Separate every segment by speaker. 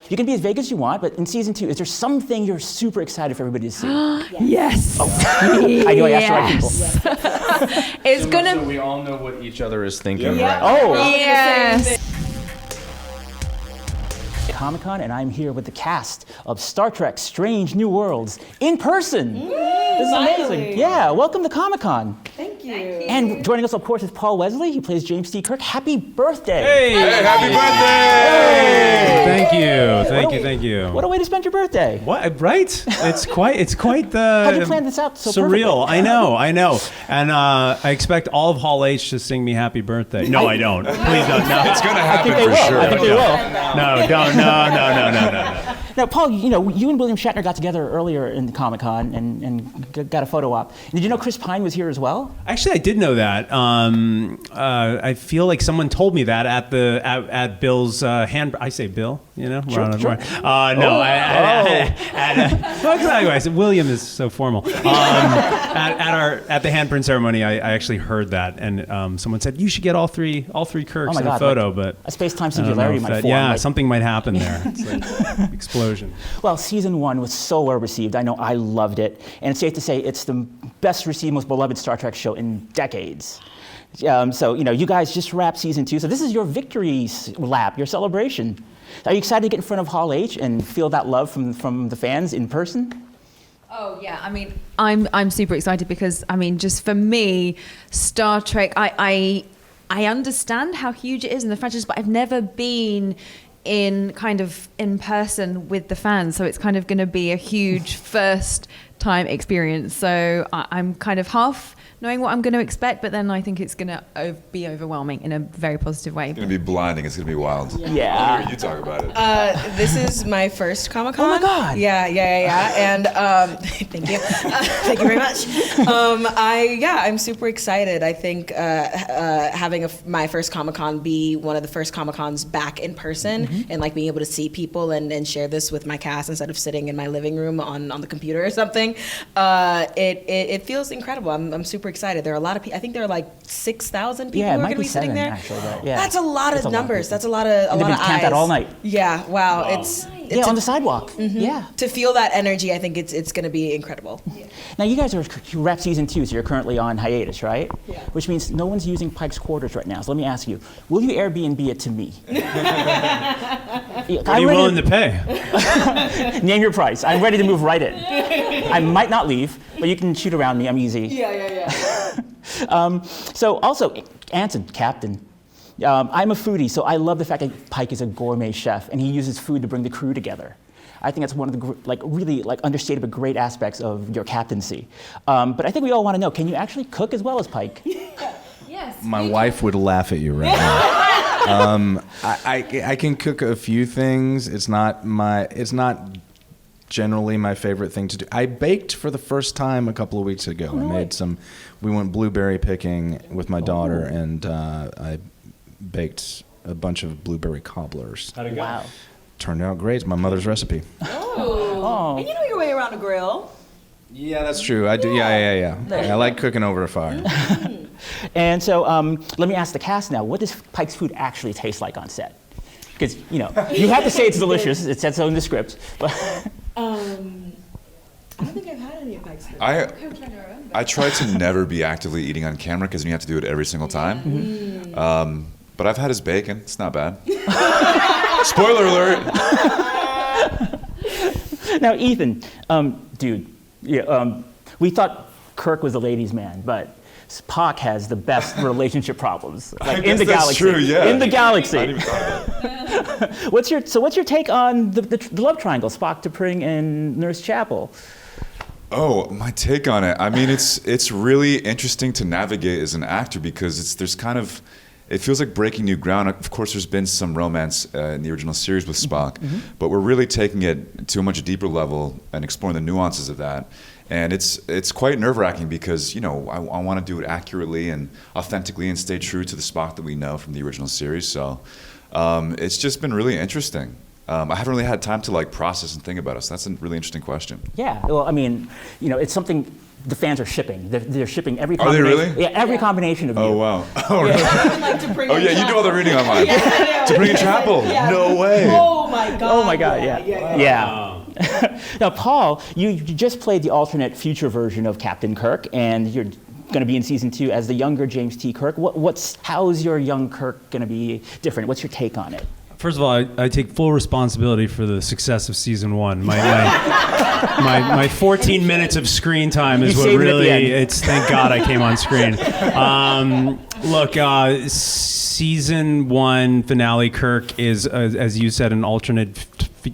Speaker 1: You can be as vague as you want, but in season 2, is there something you're super excited for everybody to see?
Speaker 2: Yes.
Speaker 1: Oh. I knew I asked the right people.
Speaker 2: It's gonna.
Speaker 3: So we all know what each other is thinking.
Speaker 4: Yeah.
Speaker 3: Right?
Speaker 1: Oh.
Speaker 2: Yes.
Speaker 1: Comic-Con, and I'm here with the cast of Star Trek Strange New Worlds in person. This is amazing. Yeah, welcome to Comic-Con.
Speaker 4: Thank you.
Speaker 1: And joining us, of course, is Paul Wesley. He plays James T. Kirk. Happy birthday.
Speaker 3: Hey,
Speaker 4: Happy birthday!
Speaker 3: Thank you.
Speaker 1: What a way to spend your birthday.
Speaker 3: What? Right? It's quite
Speaker 1: How'd you plan this out so
Speaker 3: surreal.
Speaker 1: perfectly?
Speaker 3: I know. And I expect all of Hall H to sing me happy birthday. No, I don't. Please don't. No.
Speaker 4: It's gonna happen
Speaker 1: I think they
Speaker 4: for
Speaker 1: will.
Speaker 4: sure.
Speaker 1: I think they will.
Speaker 3: No, don't. No.
Speaker 1: Now, Paul, you and William Shatner got together earlier in Comic-Con and got a photo op. Did you know Chris Pine was here as well?
Speaker 3: Actually, I did know that. I feel like someone told me that at Bill's hand. I say Bill,
Speaker 1: Sure.
Speaker 3: Exactly. I said William is so formal. At the handprint ceremony, I actually heard that, and someone said you should get all three Kirks in a photo, but
Speaker 1: a space-time
Speaker 3: I don't know
Speaker 1: singularity
Speaker 3: if
Speaker 1: might
Speaker 3: that-
Speaker 1: form.
Speaker 3: Yeah, something might happen there. It's like explosion.
Speaker 1: Well, season 1 was so well received. I know I loved it, and it's safe to say it's the best received, most beloved Star Trek show in decades. So you guys just wrapped season 2, so this is your victory lap, your celebration. Are you excited to get in front of Hall H and feel that love from the fans in person?
Speaker 2: Oh yeah, I mean, I'm super excited because just for me, Star Trek, I understand how huge it is in the franchise, but I've never been in person with the fans, so it's kind of going to be a huge first time experience. So I'm kind of half knowing what I'm going to expect, but then I think it's going to be overwhelming in a very positive way.
Speaker 4: It's gonna be blinding. It's gonna be wild.
Speaker 1: Yeah.
Speaker 4: I'll hear you talk about it.
Speaker 5: This is my first Comic-Con.
Speaker 1: Oh my God.
Speaker 5: Yeah. And thank you. Thank you very much. I'm super excited. I think having my first Comic-Con be one of the first Comic-Cons back in person and being able to see people and share this with my cast instead of sitting in my living room on the computer or something. It feels incredible. I'm super excited. There are a lot of people. I think there are like 6,000 people who are going to be sitting there.
Speaker 1: Actually,
Speaker 5: That's a lot of numbers. That's a lot of
Speaker 1: and
Speaker 5: lot of
Speaker 1: count
Speaker 5: eyes.
Speaker 1: that all night.
Speaker 5: Yeah. Wow.
Speaker 1: It's on the sidewalk. Yeah.
Speaker 5: To feel that energy, I think it's going to be incredible.
Speaker 1: Yeah. Now you guys you wrapped season 2, so you're currently on hiatus, right?
Speaker 5: Yeah.
Speaker 1: Which means no one's using Pike's quarters right now. So let me ask you: will you Airbnb it to me?
Speaker 3: What are you willing to pay?
Speaker 1: Name your price. I'm ready to move right in. I might not leave, but you can shoot around me. I'm easy.
Speaker 5: Yeah.
Speaker 1: So also, Anson, Captain. I'm a foodie, so I love the fact that Pike is a gourmet chef and he uses food to bring the crew together. I think that's one of the really understated but great aspects of your captaincy. But I think we all want to know: can you actually cook as well as Pike?
Speaker 2: Yes.
Speaker 6: My wife would laugh at you right now. I can cook a few things. It's not generally my favorite thing to do. I baked for the first time a couple of weeks ago. I made we went blueberry picking with my daughter, and I baked a bunch of blueberry cobblers.
Speaker 3: How'd it go?
Speaker 1: Wow.
Speaker 6: Turned out great. It's my mother's recipe.
Speaker 4: And you know your way around a grill.
Speaker 6: Yeah, that's true. I do. Yeah. I like cooking over a fire.
Speaker 1: And so let me ask the cast now: what does Pike's food actually taste like on set? Because you have to say it's delicious. It said so in the script. But
Speaker 5: I don't think I've had any of Pike's food.
Speaker 4: I try to never be actively eating on camera because you have to do it every single time. But I've had his bacon. It's not bad. Spoiler alert.
Speaker 1: Now, Ethan, dude, we thought Kirk was a ladies' man, but Spock has the best relationship problems in the galaxy.
Speaker 4: True, yeah.
Speaker 1: In the galaxy.
Speaker 4: I hadn't even thought of that.
Speaker 1: What's your take on the love triangle, Spock, T'Pring, and Nurse Chapel?
Speaker 4: Oh, my take on it. I mean, it's really interesting to navigate as an actor because it feels like breaking new ground. Of course, there's been some romance in the original series with Spock, but we're really taking it to a much deeper level and exploring the nuances of that. And it's quite nerve-wracking because I want to do it accurately and authentically and stay true to the Spock that we know from the original series. So it's just been really interesting. I haven't really had time to process and think about it. So that's a really interesting question.
Speaker 1: Yeah, well, I mean, it's something the fans are shipping. They're shipping every
Speaker 4: Are they
Speaker 1: combination.
Speaker 4: really?
Speaker 1: Yeah, every combination of you.
Speaker 4: Oh wow. Oh, really?
Speaker 5: I would like to bring
Speaker 4: Oh yeah, you do all the reading online. To bring a chapel?
Speaker 5: Yeah.
Speaker 4: No way.
Speaker 5: Oh my god.
Speaker 1: Oh my God, yeah. Now, Paul, you just played the alternate future version of Captain Kirk, and you're going to be in season 2 as the younger James T. Kirk. How's your young Kirk going to be different? What's your take on it?
Speaker 3: First of all, I take full responsibility for the success of season 1. My 14 minutes of screen time is
Speaker 1: You
Speaker 3: what
Speaker 1: saved it at the
Speaker 3: really.
Speaker 1: end.
Speaker 3: It's thank God I came on screen. Look, season 1 finale Kirk is, as you said, an alternate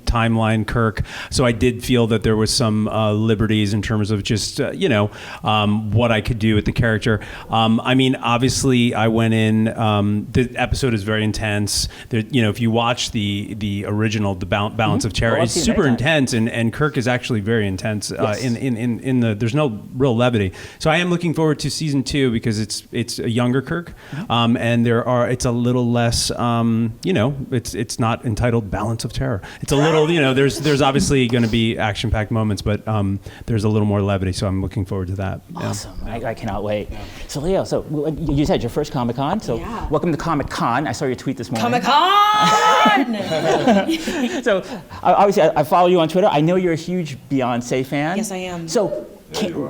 Speaker 3: timeline Kirk. So I did feel that there was some liberties in terms of just what I could do with the character. I mean, obviously, I went in. The episode is very intense. There, if you watch the original, the Balance of Terror, it's super intense, and Kirk is actually very intense.
Speaker 1: Yes.
Speaker 3: In the there's no real levity. So I am looking forward to season 2 because it's a younger Kirk, and it's a little less. It's not entitled Balance of Terror. It's a little, there's obviously going to be action-packed moments, but there's a little more levity, so I'm looking forward to that.
Speaker 1: Awesome. I cannot wait. So, Leo, you said your first Comic-Con, so welcome to Comic-Con. I saw your tweet this morning.
Speaker 5: Comic-Con!
Speaker 1: So, obviously, I follow you on Twitter. I know you're a huge Beyonce fan.
Speaker 5: Yes, I am.
Speaker 1: So,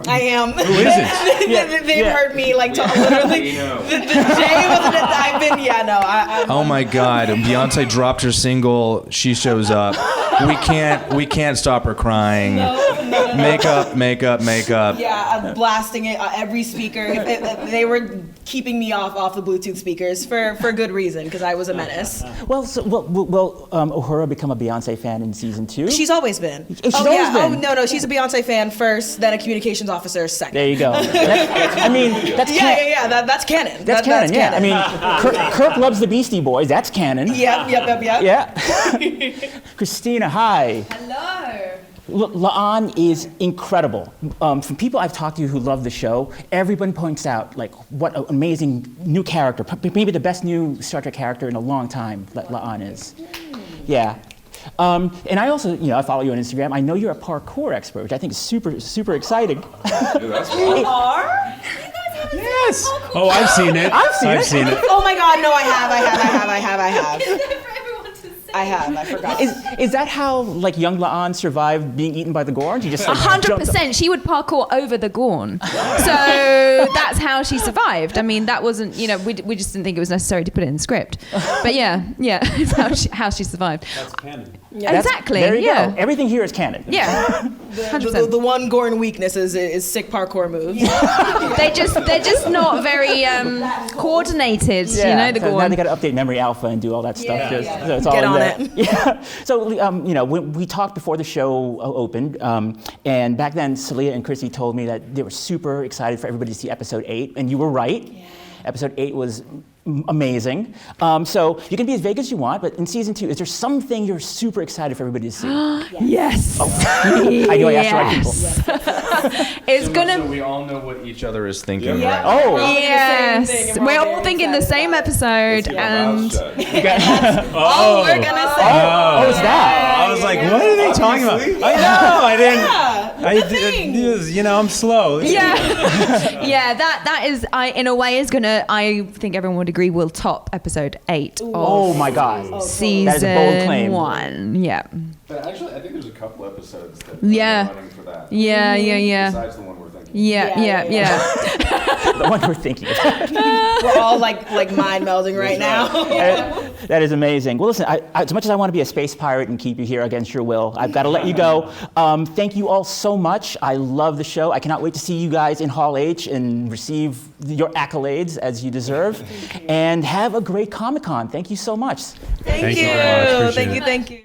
Speaker 5: I am.
Speaker 3: Who isn't?
Speaker 5: They've heard me talk literally. The day wasn't it? I've been. Yeah, no.
Speaker 6: Oh my God! Beyonce dropped her single. She shows up. We can't stop her crying.
Speaker 5: No.
Speaker 6: Makeup.
Speaker 5: Yeah, I'm blasting it every speaker. They were keeping me off the Bluetooth speakers for good reason because I was a menace.
Speaker 1: will Uhura become a Beyonce fan in season 2?
Speaker 5: She's always been.
Speaker 1: She's always been.
Speaker 5: Oh no, she's a Beyonce fan first, then a communications officer second.
Speaker 1: There you go. That's
Speaker 5: That's canon.
Speaker 1: That's canon. Yeah. I mean, Kirk loves the Beastie Boys. That's canon.
Speaker 5: Yep.
Speaker 1: Yeah. Christina, hi.
Speaker 2: Hello.
Speaker 1: La'an is incredible. From people I've talked to who love the show, everyone points out what an amazing new character, maybe the best new Star Trek character in a long time. La'an is. Yeah. And I also, I follow you on Instagram. I know you're a parkour expert, which I think is super, super exciting.
Speaker 5: You are?
Speaker 3: Yes. Oh, I've seen it. I've seen it.
Speaker 5: Oh my God, no, I have. I have. I forgot.
Speaker 1: Is that how young La'an survived being eaten by the Gorn? She just
Speaker 2: 100%. She would parkour over the Gorn. So that's how she survived. I mean, that wasn't, we just didn't think it was necessary to put it in the script. But yeah, it's how she survived.
Speaker 3: That's canon.
Speaker 2: Yeah. Exactly.
Speaker 1: There you go. Everything here is canon.
Speaker 2: Yeah. 100%.
Speaker 5: The one Gorn weakness is sick parkour moves.
Speaker 2: They're just not very coordinated, the
Speaker 1: so
Speaker 2: Gorn.
Speaker 1: now they got to update Memory Alpha and do all that stuff. So it's all
Speaker 5: Get
Speaker 1: in
Speaker 5: on
Speaker 1: there.
Speaker 5: it.
Speaker 1: Yeah. So when we talked before the show opened, and back then Celia and Chrissy told me that they were super excited for everybody to see episode 8, and you were right. Yeah. Episode 8 was amazing. So you can be as vague as you want, but in season 2, is there something you're super excited for everybody to see?
Speaker 2: Yes.
Speaker 1: I know I asked the right people.
Speaker 2: It's gonna.
Speaker 6: So we all know what each other is thinking.
Speaker 5: Yeah.
Speaker 6: Right?
Speaker 1: Oh.
Speaker 2: Yes. We're all thinking the same episode, and
Speaker 5: We're gonna say.
Speaker 1: Oh, it's that.
Speaker 3: I was like, what are they talking about? I know. I didn't. I'm slow.
Speaker 2: yeah, that is. In a way is gonna. I think everyone would agree will top episode 8
Speaker 1: Oh
Speaker 2: of
Speaker 1: my God.
Speaker 2: season
Speaker 1: That is a bold claim.
Speaker 2: 1. Yeah.
Speaker 6: But actually, I think there's a couple episodes that
Speaker 2: Yeah.
Speaker 6: are running for that.
Speaker 2: Yeah.
Speaker 6: Besides the one we're thinking.
Speaker 2: Yeah.
Speaker 1: The one we're thinking about.
Speaker 5: We're all mind melding right now.
Speaker 1: That is amazing. Well, listen, as much as I want to be a space pirate and keep you here against your will, I've got to let you go. Thank you all so much. I love the show. I cannot wait to see you guys in Hall H and receive your accolades as you deserve. And have a great Comic-Con. Thank you so much.
Speaker 5: Thank you.
Speaker 3: Very much. Appreciate
Speaker 5: Thank
Speaker 3: it.
Speaker 5: you. Thank you.